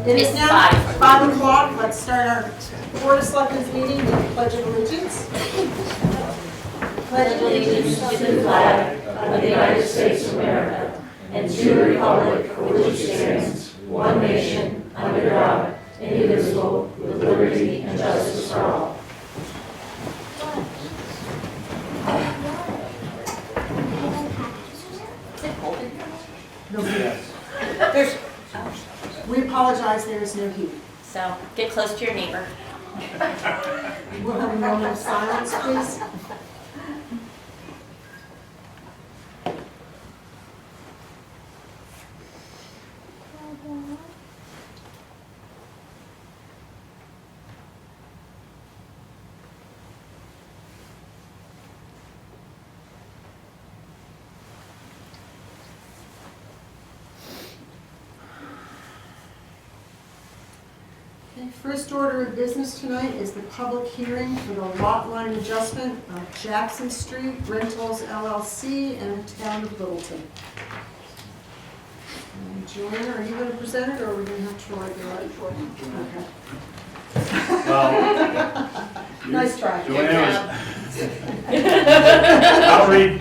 It is It's now 5. 5:00. Let's start our Board of Selectmen's meeting with the Pledge of Allegiance. Pledge allegiance to the flag of the United States of America and to the republic for which it stands, one nation, under God, indivisible, with liberty and justice for all. Is it cold in here? There's, we apologize, there is no heat. So get close to your neighbor. We'll have a moment of silence, please. Okay, first order of business tonight is the public hearing for the lot line adjustment of Jackson Street Rentals LLC and the town of Littleton. Joanna, are you going to present it, or are we going to have Troy do it? Okay. Well, Nice try. Joanna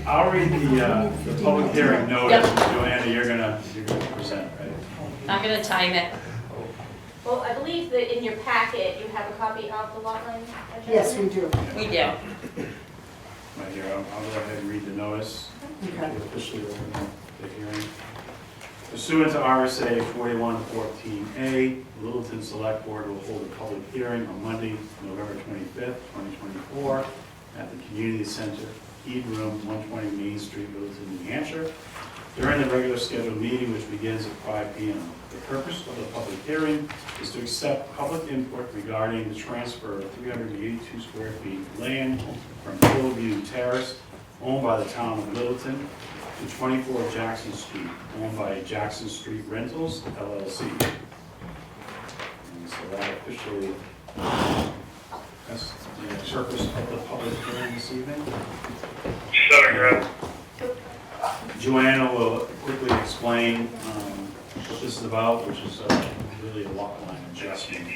I'll read the public hearing notice. Joanna, you're gonna present, right? I'm gonna time it. Well, I believe that in your packet, you have a copy of the lot line adjustment? Yes, we do. We do. Right here, I'll go ahead and read the notice. Okay. Officially open the hearing. Pursuant to RSA 4114A, Littleton Selectboard will hold a public hearing on Monday, November 25th, 2024, at the Community Center, Eden Room, 120 Main Street, Littleton, New Hampshire, during the regular scheduled meeting, which begins at 5 p.m. The purpose of the public hearing is to accept public input regarding the transfer of 382 square feet of land from Hillview Terrace, owned by the town of Littleton, to 24 Jackson Street, owned by Jackson Street Rentals, LLC. And so that officially, that's the purpose of the public hearing this evening. Joanna will quickly explain what this is about, which is really a lot line adjustment.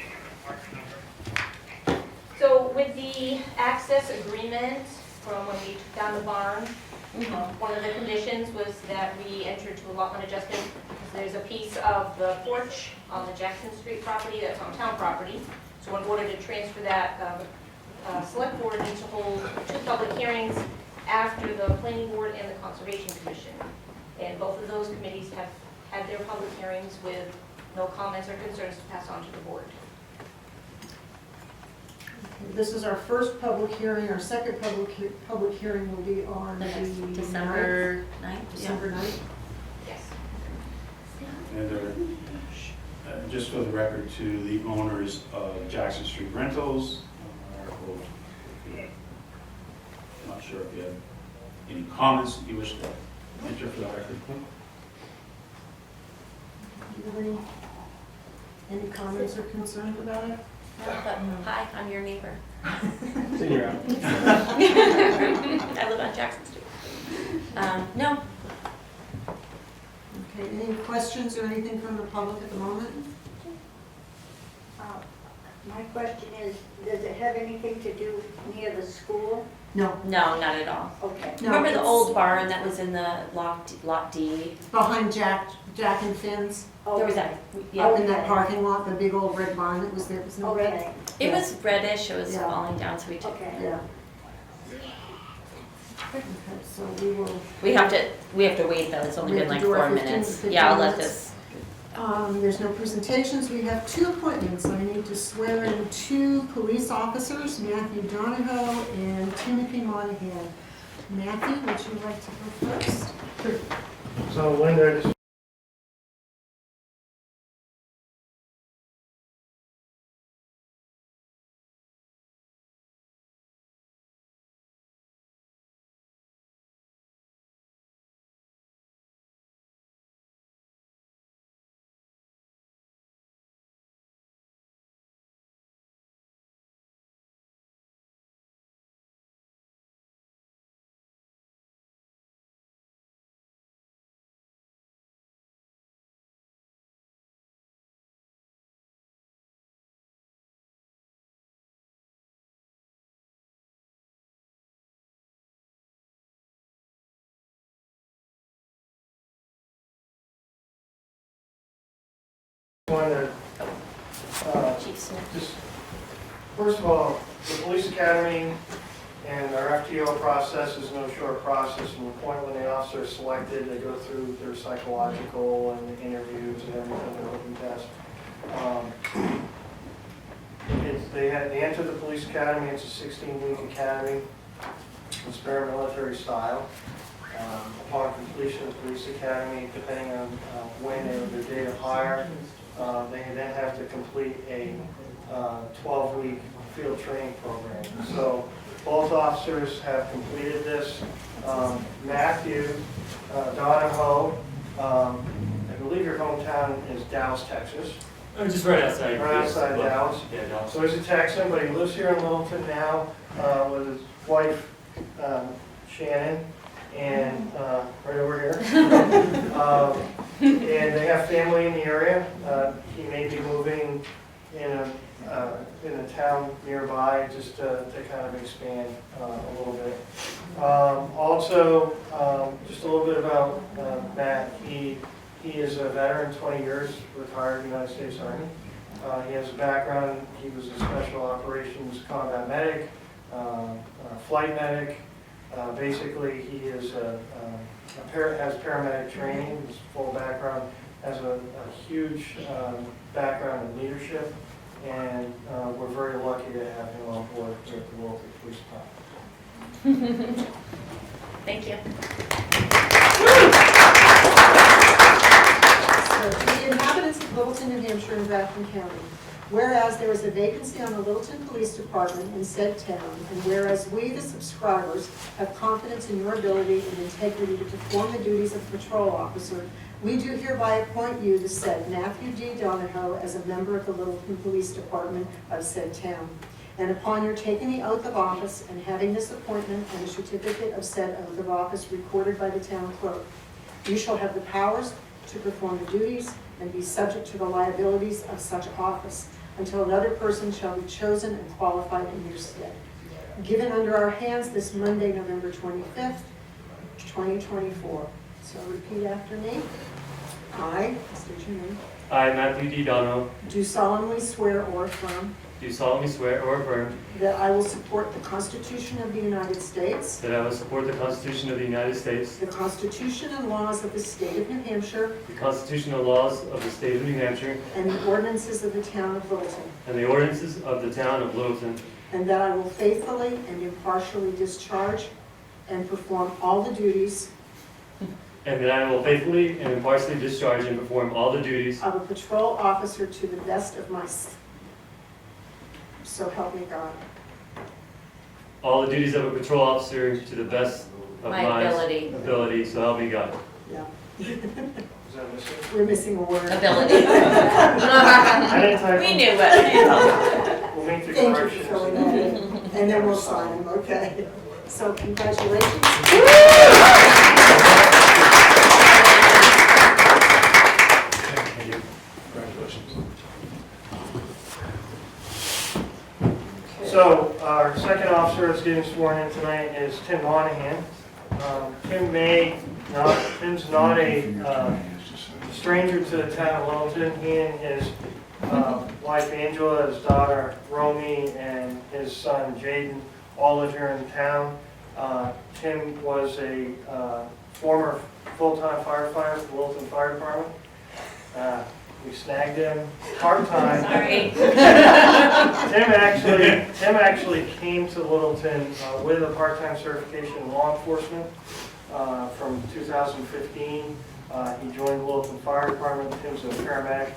So with the access agreement from when we took down the barn, one of the conditions was that we enter into a lot line adjustment because there's a piece of the porch on the Jackson Street property that's on town property. So in order to transfer that, select board needs to hold 2 public hearings after the planning board and the conservation commission. And both of those committees have had their public hearings with no comments or concerns to pass on to the board. This is our first public hearing. Our second public hearing will be on The next the December 9th. 9th. December 9th. Yes. And just for the record, to the owners of Jackson Street Rentals, I'm not sure if you have any comments that you wish to enter for the record. Do you have any comments or concerns about it? But, hi, I'm your neighbor. See you out. I live on Jackson Street. No. Okay, any questions or anything from the public at the moment? My question is, does it have anything to do near the school? No. No, not at all. Okay. No, Remember the it's old barn that was in the lot D? behind Jack and Finn's, There was that, up yeah. in that parking lot, the big old red barn that was there. Was no red? Okay, It was reddish, it was Yeah. falling down, so we took okay. Yeah. Okay, so We have to wait though, it's only We been have like to do our 4 15 minutes. 15 Yeah, I'll let minutes. this. there's no presentations. We have 2 appointments. I need to swear in 2 police officers, Matthew Donahoe and Timothy Monahan. Matthew, would you like to go first? So Linda, just wanted to, Chief Smith. just, first of all, the police academy and our FTO process is no short process. From the point when the officer is selected, they go through their psychological and interviews and everything, their open test. They enter the police academy. It's a 16-week academy. It's paramilitary style. Upon completion of the police academy, depending on when and their date of hire, they then have to complete a 12-week field training program. So both officers have completed this. Matthew Donahoe, I believe your hometown is Dallas, Texas. I'm just right outside. Right outside Dallas. Yeah, Dallas. So he's a Texan, but he lives here in Littleton now with his wife, Shannon, and right over here. And they have family in the area. He may be moving in a town nearby just to kind of expand a little bit. Also, just a little bit about Matt. He is a veteran, 20 years, retired United States Army. He has a background, he was a special operations combat medic, flight medic. Basically, he is has paramedic training, his full background, has a huge background in leadership, and we're very lucky to have him on board here at the Littleton Police Department. Thank you. So, to the inhabitants of Littleton, New Hampshire and Grafton County, whereas there is a vacancy on the Littleton Police Department in said town, and whereas we, the subscribers, have confidence in your ability and integrity to perform the duties of patrol officer, we do hereby appoint you, the said Matthew D. Donahoe, as a member of the Littleton Police Department of said town. And upon your taking the oath of office and having this appointment and a certificate of said oath of office recorded by the town clerk, you shall have the powers to perform the duties and be subject to the liabilities of such office until another person shall be chosen and qualified in your stead. Given under our hands this Monday, November 25th, 2024. So repeat after me. I, state your name, I, Matthew D. Dono, do solemnly swear or affirm do solemnly swear or affirm that I will support the Constitution of the United States, that I will support the Constitution of the United States, the Constitution and laws of the state of New Hampshire, the constitutional laws of the state of New Hampshire, and the ordinances of the town of Littleton, and the ordinances of the town of Littleton, and that I will faithfully and impartially discharge and perform all the duties and that I will faithfully and impartially discharge and perform all the duties of a patrol officer to the best of my, so help me God. all the duties of a patrol officer to the best of My ability. so help me God. Yeah, Is that missing? we're missing a word. Ability. I didn't type We them. knew it. We'll make the Thank you for corrections. filling that in, and then we'll sign them, okay? So congratulations. Thank you. So our second officer that's getting sworn in tonight is Tim Monahan. Tim's not a stranger to the town of Littleton. He and his wife Angela, his daughter Romy, and his son Jaden all live here in town. Tim was a former full-time firefighter for the Littleton Fire Department. We snagged him part-time. Sorry. Tim actually came to Littleton with a part-time certification in law enforcement from 2015. He joined the Littleton Fire Department. Tim's a paramedic.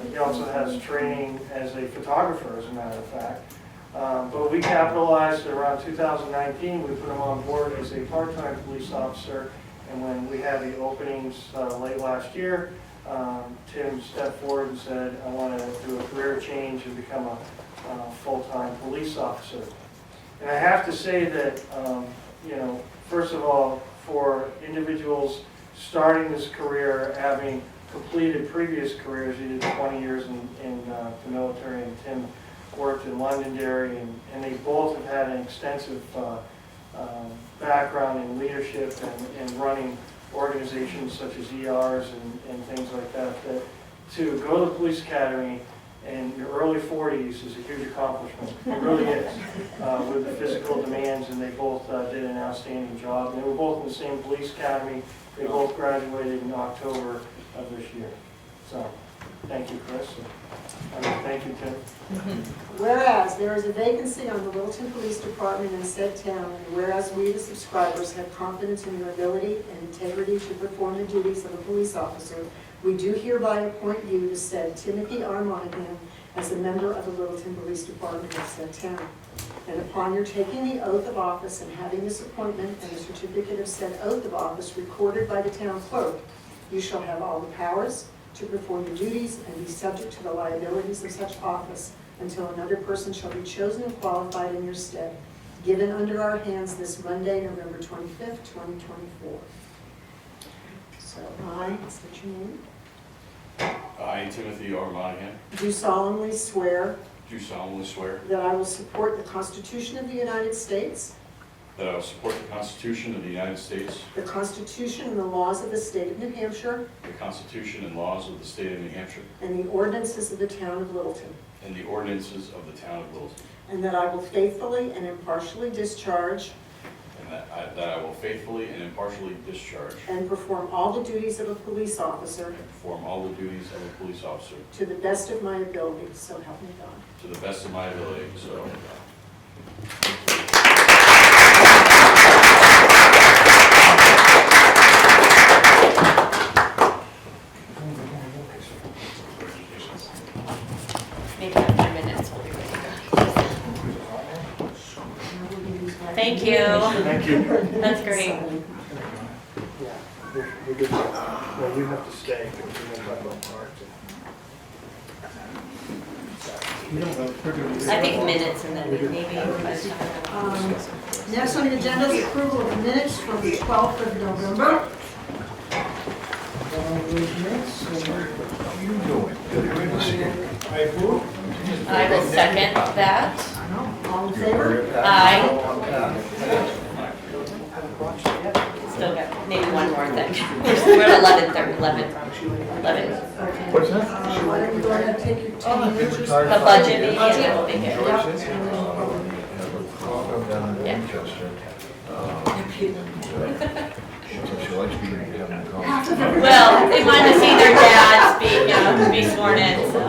He also has training as a photographer, as a matter of fact. But we capitalized around 2019. We put him on board as a part-time police officer. And when we had the openings late last year, Tim stepped forward and said, I want to do a career change and become a full-time police officer. And I have to say that, first of all, for individuals starting this career, having completed previous careers, he did 20 years in the military, and Tim worked in Londonderry, and they both have had an extensive background in leadership and running organizations such as ERs and things like that to go to the police academy in your early 40s is a huge accomplishment. It really is, with the physical demands, and they both did an outstanding job. They were both in the same police academy. They both graduated in October of this year. So, thank you, Chris. Thank you, Tim. Whereas there is a vacancy on the Littleton Police Department in said town, and whereas we, the subscribers, have confidence in your ability and integrity to perform the duties of a police officer, we do hereby appoint you to said Timothy R. Monahan as a member of the Littleton Police Department of said town. And upon your taking the oath of office and having this appointment and the certificate of said oath of office recorded by the town clerk, you shall have all the powers to perform the duties and be subject to the liabilities of such office until another person shall be chosen and qualified in your stead, given under our hands this Monday, November 25th, 2024. So I, state your name, I, Timothy R. Monahan, do solemnly swear do solemnly swear that I will support the Constitution of the United States, that I will support the Constitution of the United States, the Constitution and the laws of the state of New Hampshire, the Constitution and laws of the state of New Hampshire, and the ordinances of the town of Littleton, and the ordinances of the town of Littleton, and that I will faithfully and impartially discharge and that I will faithfully and impartially discharge and perform all the duties of a police officer and perform all the duties of a police officer to the best of my ability, so help me God. to the best of my ability, so help me God. Maybe after minutes we'll be ready to go. Thank you. Thank you. That's great. Yeah, we're good. Well, you have to stay. We're going to talk about parks. I think minutes and then maybe by the time. Next on the agenda is approval of the minutes from the 12th of November. I will second that. All in favor? Aye. Still got maybe one more thing. We're at 11. What's that? Why don't you go ahead and take your 10 minutes? The budget meeting and then we'll be here. Well, they wanted to see their dad speak, be sworn in, so.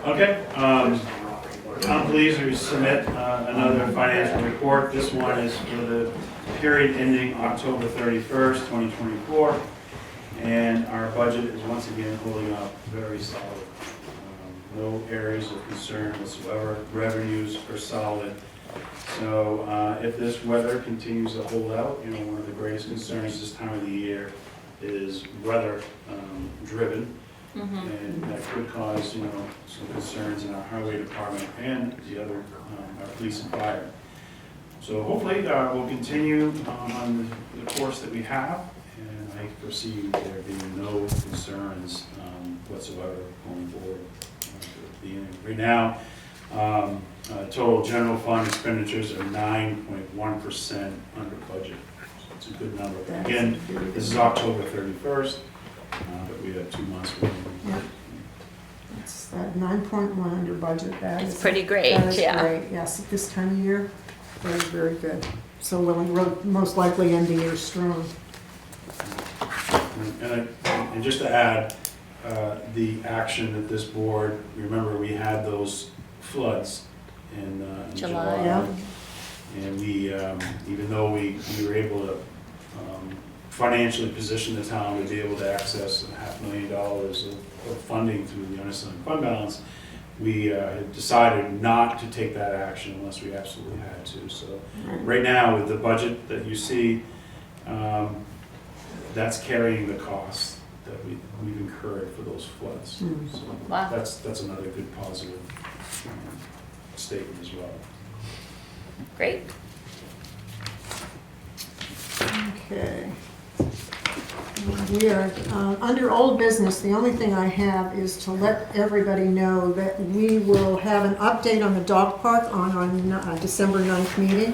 Okay, I'm pleased to submit another financial report. This one is for the period ending October 31st, 2024. And our budget is once again holding up very solid. No areas of concern whatsoever. Revenues are solid. So if this weather continues to hold out, one of the greatest concerns this time of the year is weather driven. And that could cause, some concerns in our highway department and the other, our police and fire. So hopefully we'll continue on the course that we have, and I foresee there being no concerns whatsoever going forward. Right now, total general fund expenditures are 9.1% under budget. So it's a good number. Again, this is October 31st. But we have 2 months. Yeah. It's 9.1 under budget. That It's is- pretty great, That is yeah. great, yes, at this time of year, very, very good. So we'll most likely end the year strong. And just to add, the action that this board, remember we had those floods in July. Yeah. And we, even though we were able to financially position the town to be able to access $500,000 of funding through the unassigned fund balance, we had decided not to take that action unless we absolutely had to. So right now, with the budget that you see, that's carrying the costs that we've incurred for those floods. So Wow. that's another good positive statement as well. Great. Okay. We are, under old business, the only thing I have is to let everybody know that we will have an update on the dog park on our December 9th meeting.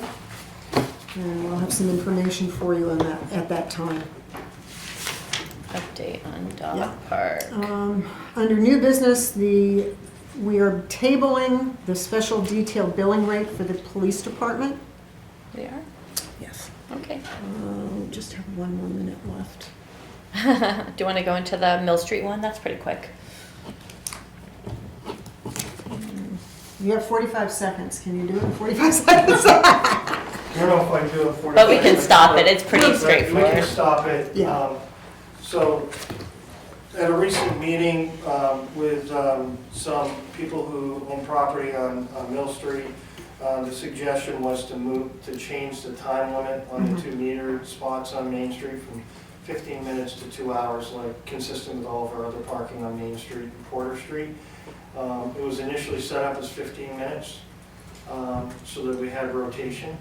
And we'll have some information for you on that at that time. Update on dog Yeah. park. Under new business, we are tabling the special detail billing rate for the police department. We are? Yes. Okay. Just have 1 more minute left. Do you want to go into the Mill Street one? That's pretty quick. You have 45 seconds. Can you do it in 45 seconds? I don't know if I do it for. But we can stop it. It's pretty We can straightforward. stop it. Yeah. So, at a recent meeting with some people who own property on Mill Street, the suggestion was to change the time limit on the 2 meter spots on Main Street from 15 minutes to 2 hours, like consistent with all of our other parking on Main Street and Porter Street. It was initially set up as 15 minutes so that we had rotation.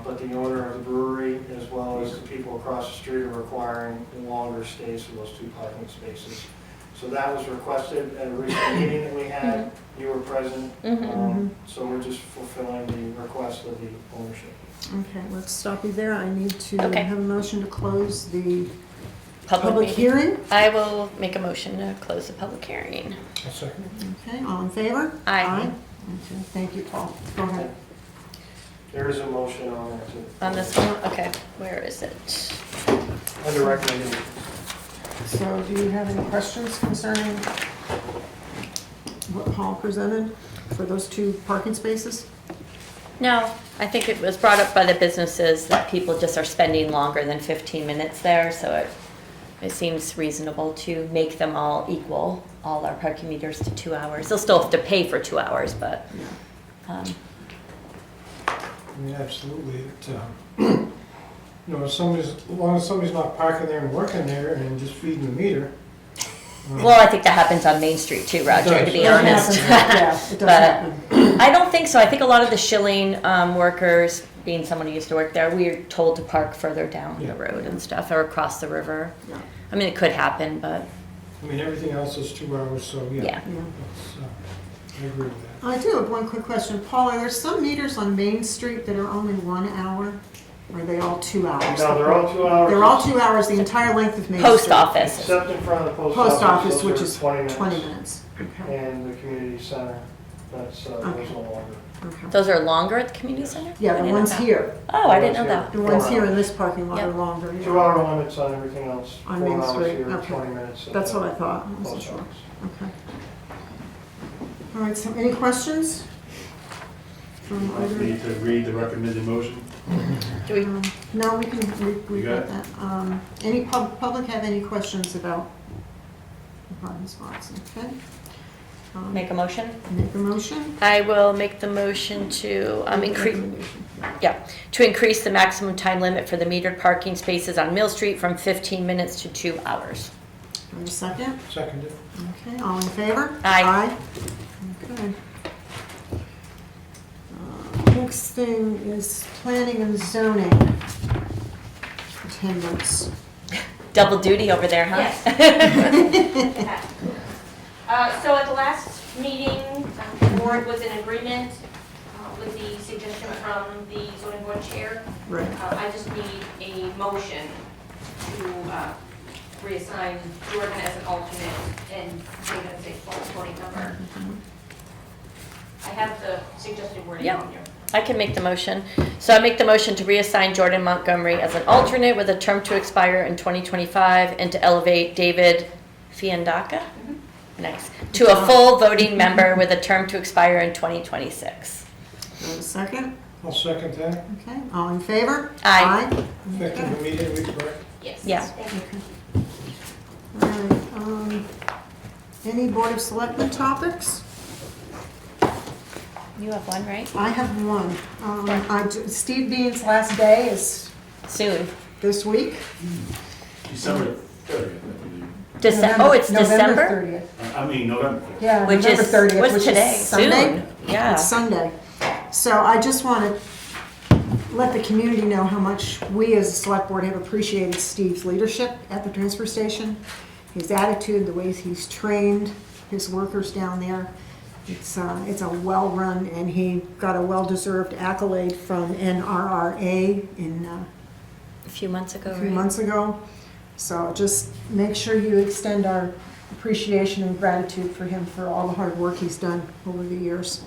But the owner of the brewery, as well as the people across the street, are requiring longer stays for those 2 parking spaces. So that was requested at a recent meeting that we had. You were present. So we're just fulfilling the request of the ownership. Okay, let's stop you there. I need to Okay. have a motion to close the Public public meeting. hearing. I will make a motion to close the public hearing. Okay, all in favor? Aye. Okay, thank you, Paul. Go ahead. There is a motion on there too. On this one? Okay, where is it? Under recommendation. So do you have any questions concerning what Paul presented for those 2 parking spaces? No, I think it was brought up by the businesses that people just are spending longer than 15 minutes there, so it seems reasonable to make them all equal, all our parking meters to 2 hours. They'll still have to pay for 2 hours, but, I mean, absolutely. You know, as long as somebody's not parking there and working there and just feeding the meter. well, I think that happens on Main Street too, Roger, to be It honest. happens, yeah, it does But happen. I don't think so. I think a lot of the Schilling workers, being someone who used to work there, we're told to park further down Yeah. the road and stuff, or across the river. Yeah. I mean, it could happen, but I mean, everything else is 2 hours, so yeah. yeah. Yeah. I agree with that. I do have one quick question. Paul, are there some meters on Main Street that are only 1 hour? Or are they all 2 hours? No, they're all 2 hours. They're all 2 hours, the entire length of Main Street? Post office. Except in front of the Post office, those which are is 20 20 minutes. Okay, And the community center, that's those Okay. no longer. okay. Those are longer at the community center? Yeah, I the didn't know ones that. here, Oh, I didn't know that. the ones here in this parking lot are Yep. longer. yeah. 2 hour limits on everything else. On 4 Main hours Street, here, okay. 20 minutes. at That's the what I thought, I wasn't post sure. office. Okay. All right, so any questions? From I either? need to read the recommended motion. Do we, No, we can, we You got got that. Any public have any questions about the parking spots? Okay. make a motion? Make a motion. I will make the motion to increase, Recommendation. to increase the maximum time limit for the metered parking spaces on Mill Street from 15 minutes to 2 hours. Do I have a second? Seconded. Okay, all in favor? Aye. Okay. Next thing is planning and zoning attendance. Double duty over there, huh? Yes. So at the last meeting, the board was in agreement with the suggestion from the zoning board chair. Right. I just need a motion to reassign Jordan as an alternate and David as a full voting member. I have the suggested wording Yep. on here. I can make the motion. So I make the motion to reassign Jordan Montgomery as an alternate with a term to expire in 2025 and to elevate David Fiandaca? Nice. To a full voting member with a term to expire in 2026. Do I have a second? I'll second that. Okay, all in favor? Aye. Effective immediately, correct? Yes. Yeah. Thank you. Okay. All right, any Board of Selectmen topics? You have one, right? I have one. Steve Bean's last day is Soon. this week. December 30th, Oh, it's November December? 30th. I mean, November 5th. Yeah, Which November is, 30th, what's which today? is Sunday. Soon. Yeah. It's Sunday. So I just want to let the community know how much we as a select board have appreciated Steve's leadership at the transfer station, his attitude, the ways he's trained his workers down there. It's a well-run, and he got a well-deserved accolade from NRRA in A few months ago, a few right? months ago. So just make sure you extend our appreciation and gratitude for him for all the hard work he's done over the years.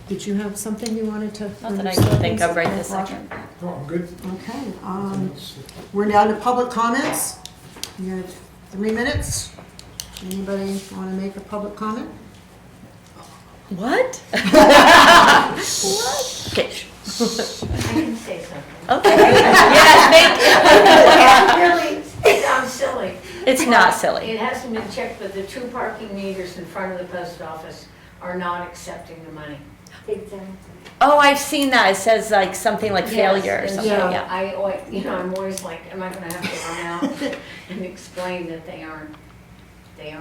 Did you have something you wanted to? Not that I can think of right this Roger? second. Oh, I'm good. Okay, we're down to public comments. You have 3 minutes. Anybody want to make a public comment? What? What? Okay. I can say something. Okay. Yes, Really, it sounds silly. thank you. It's not silly. It hasn't been checked, but the 2 parking meters in front of the post office are not accepting the money. Exactly. Oh, I've seen that. It says like something like failure or Yes, and something, so yeah. I'm always like, am I gonna have to run out and explain that they aren't?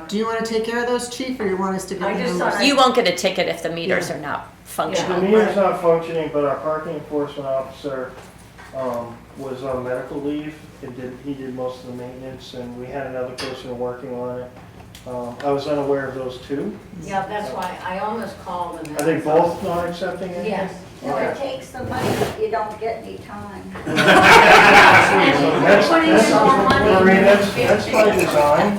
Do you want to take care of those, chief, or you want us to get I the just numbers? thought You won't get a ticket if the meters are not The functioning. meter's not functioning, but our parking enforcement officer was on medical leave. He did most of the maintenance, and we had another person working on it. I was unaware of those 2. Yeah, that's why I almost called and. Are they both not accepting anything? Yes. No, it takes the money, but you don't get any time. That's, Putting in more money. Maureen, that's by design.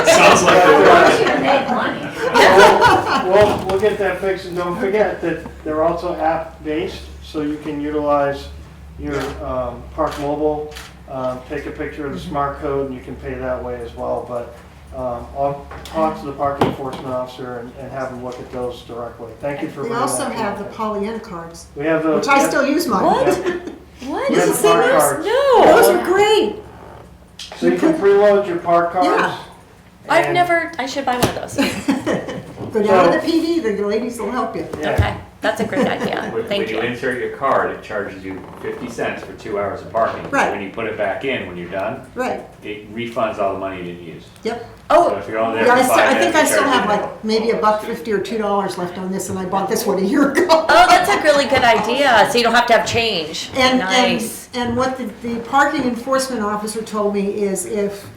Sounds like I want you to make money. We'll get that fixed, and don't forget that they're also app-based, so you can utilize your Park Mobile, take a picture of the smart code, and you can pay that way as well. But I'll talk to the parking enforcement officer and have them look at those directly. Thank you for We bringing that. also to have the my attention. Pollyanna cards, We have the. which I still use mine. What? Yeah. What? We have You the see park those? cards. Those No. are great. So you can preload your park cards. Yeah. I've never, I should buy one of those. Go down to the PD, the ladies will help you. Yeah. Okay, that's a great idea. When Thank you you. insert your card, it charges you 50 cents for 2 hours of parking. Right. When you put it back in, when you're done, Right, it refunds all the money you didn't use. yep. So Oh, if you're only there Yeah, for 5 I think minutes, I it still charges have you like maybe $1.50 or $2 left on this, and I bought this one a year ago. oh, that's a really good idea. So you don't have to have change. Nice. And what the parking enforcement officer told me is if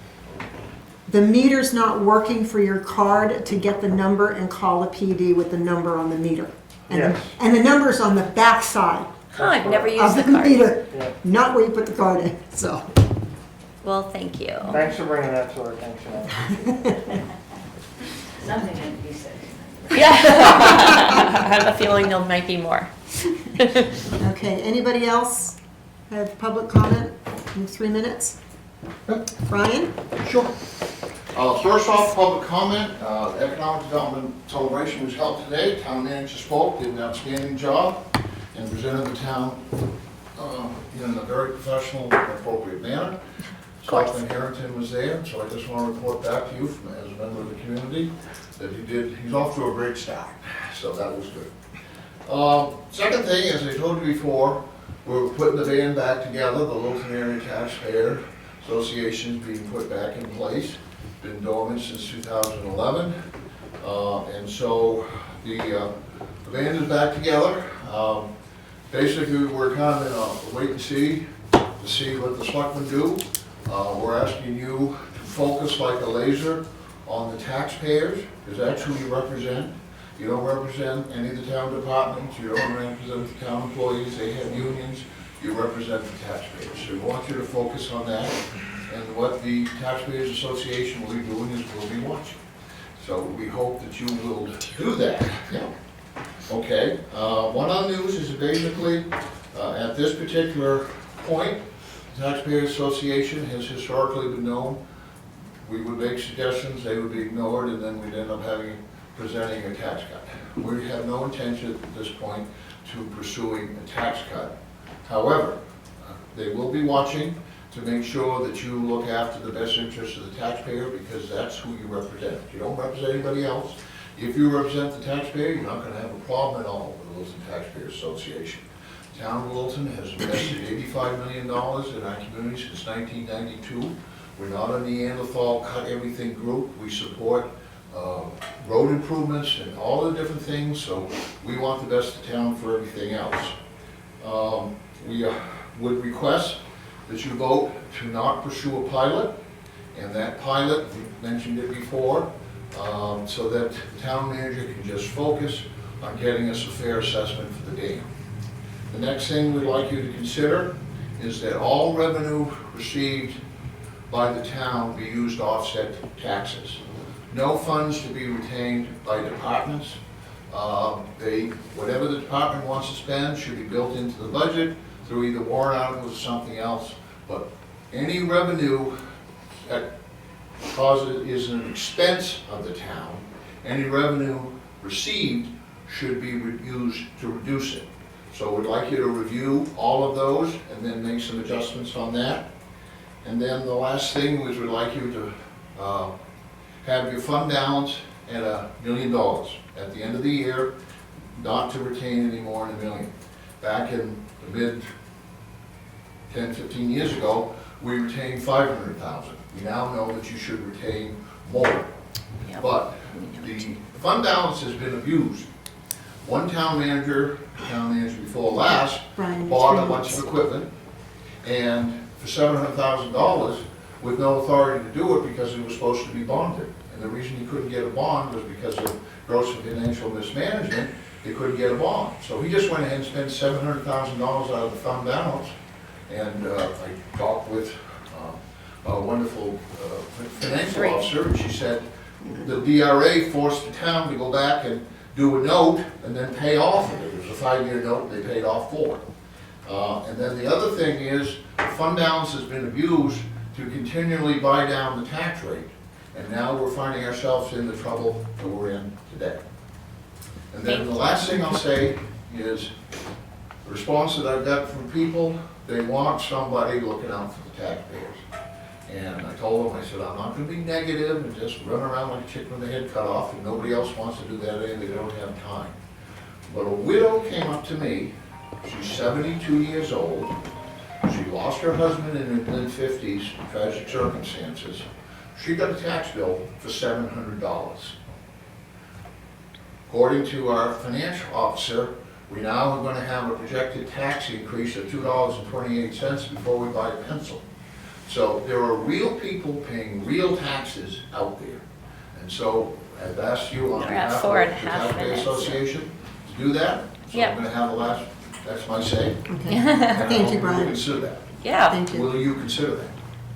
the meter's not working for your card, to get the number and call the PD with the number on the meter. Yes. And the number's on the back side Huh, I've never of used the the card. meter, Yeah. not where you put the card in, so. Well, thank you. Thanks for bringing that to our attention. Something had to be said. Yeah. I have a feeling there might be more. Okay, anybody else have public comment in 3 minutes? Brian? Sure. First off, public comment, economic development celebration was held today. Town manager spoke, did an outstanding job, and presented the town in a very professional and appropriate manner. Selectman Harrington was there, so I just want to report back to you as a member of the community that he's off to a great start, so that was good. Second thing, as I told you before, we're putting the band back together. The Littleton Area Taxpayer Association is being put back in place. Been dormant since 2011, and so the band is back together. Basically, we're kind of in a wait and see to see what the selectmen do. We're asking you to focus like a laser on the taxpayers, because that's who you represent. You don't represent any of the town departments, you don't represent the town employees, they have unions, you represent the taxpayers. So we want you to focus on that, and what the Taxpayers Association will be doing is we'll be watching. So we hope that you will do that. Yeah. Okay, one other news is basically, at this particular point, the Taxpayers Association has historically been known. We would make suggestions, they would be ignored, and then we'd end up presenting a tax cut. We have no intention at this point to pursuing a tax cut. However, they will be watching to make sure that you look after the best interests of the taxpayer, because that's who you represent. You don't represent anybody else. If you represent the taxpayer, you're not going to have a problem at all with the Littleton Taxpayers Association. The town of Littleton has invested $85 million in our community since 1992. We're not a Neanderthal cut everything group. We support road improvements and all the different things, so we want the best of town for everything else. We would request that you vote to not pursue a pilot, and that pilot, we mentioned it before, so that the town manager can just focus on getting us a fair assessment for the dam. The next thing we'd like you to consider is that all revenue received by the town be used to offset taxes. No funds to be retained by departments. Whatever the department wants to spend should be built into the budget through either warrant articles or something else. But any revenue that is an expense of the town, any revenue received should be used to reduce it. So we'd like you to review all of those and then make some adjustments on that. And then the last thing was we'd like you to have your fund balance at $1 million at the end of the year, not to retain any more than $1 million. Back in the mid 10, 15 years ago, we retained $500,000. We now know that you should retain more. But the fund balance has been abused. One town manager before last, Brian, bought a 3 bunch months. of equipment, and for $700,000 with no authority to do it because it was supposed to be bonded. And the reason he couldn't get a bond was because of gross financial mismanagement. He couldn't get a bond. So he just went ahead and spent $700,000 out of the fund balance. And I talked with a wonderful financial officer, and she said the DRA forced the town to go back and do a note and then pay off of it. It was a 5-year note, they paid off 4. And then the other thing is, the fund balance has been abused to continually buy down the tax rate. And now we're finding ourselves in the trouble that we're in today. And then the last thing I'll say is, the response that I've got from people, they want somebody looking out for the taxpayers. And I told them, I said, I'm not gonna be negative and just run around like a chicken with their head cut off, and nobody else wants to do that, and they don't have time. But a widow came up to me, she's 72 years old, she lost her husband in her mid-50s, tragic circumstances. She got a tax bill for $700. According to our financial officer, we now are gonna have a projected tax increase of $2.28 before we buy a pencil. So there are real people paying real taxes out there. And so I've asked you on We're at behalf of 4.5 the Taxpayer minutes. Association to do that. So Yep. I'm gonna have the last, that's my say. Okay. And I Thank hope you, will Brian. consider that. Yeah, Thank you. Will you consider that?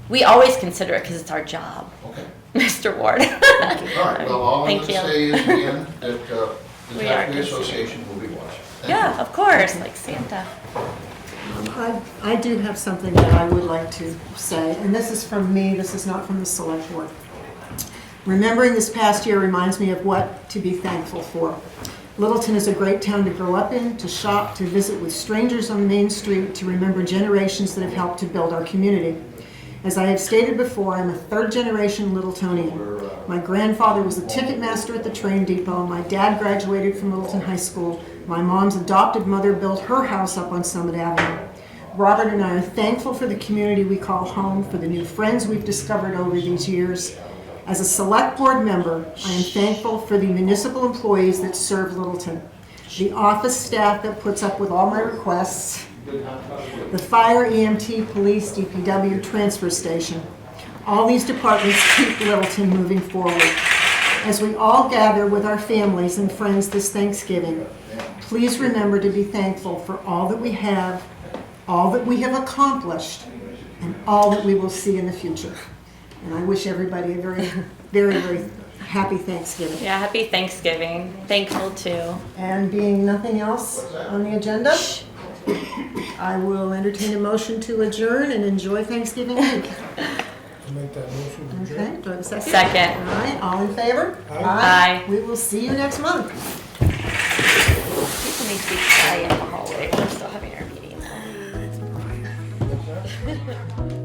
we always consider it because it's our job, Okay. Mr. Ward. All right, well, all I'm Thank gonna you. say is again, that the We are Taxpayer considering. Association will be watching. Thank Yeah, you. of course, like Santa. I do have something that I would like to say, and this is from me, this is not from the select board. Remembering this past year reminds me of what to be thankful for. Littleton is a great town to grow up in, to shop, to visit with strangers on Main Street, to remember generations that have helped to build our community. As I have stated before, I'm a third-generation Littletonian. My grandfather was a ticket master at the train depot. My dad graduated from Littleton High School. My mom's adopted mother built her house up on Summit Avenue. Robert and I are thankful for the community we call home, for the new friends we've discovered over these years. As a select board member, I am thankful for the municipal employees that serve Littleton, the office staff that puts up with all my requests, the fire, EMT, police, DPW, transfer station. All these departments keep Littleton moving forward. As we all gather with our families and friends this Thanksgiving, please remember to be thankful for all that we have, all that we have accomplished, and all that we will see in the future. And I wish everybody a very, very, very happy Thanksgiving. Yeah, happy Thanksgiving. Thankful too. And being nothing else on the agenda, I will entertain a motion to adjourn and enjoy Thanksgiving week. I'll make that motion. to adjourn. Okay, do I have a second? Second. All right, all in favor? Aye. We will see you next month. People need to be quiet in the hallway. We're still having our meeting. What's that?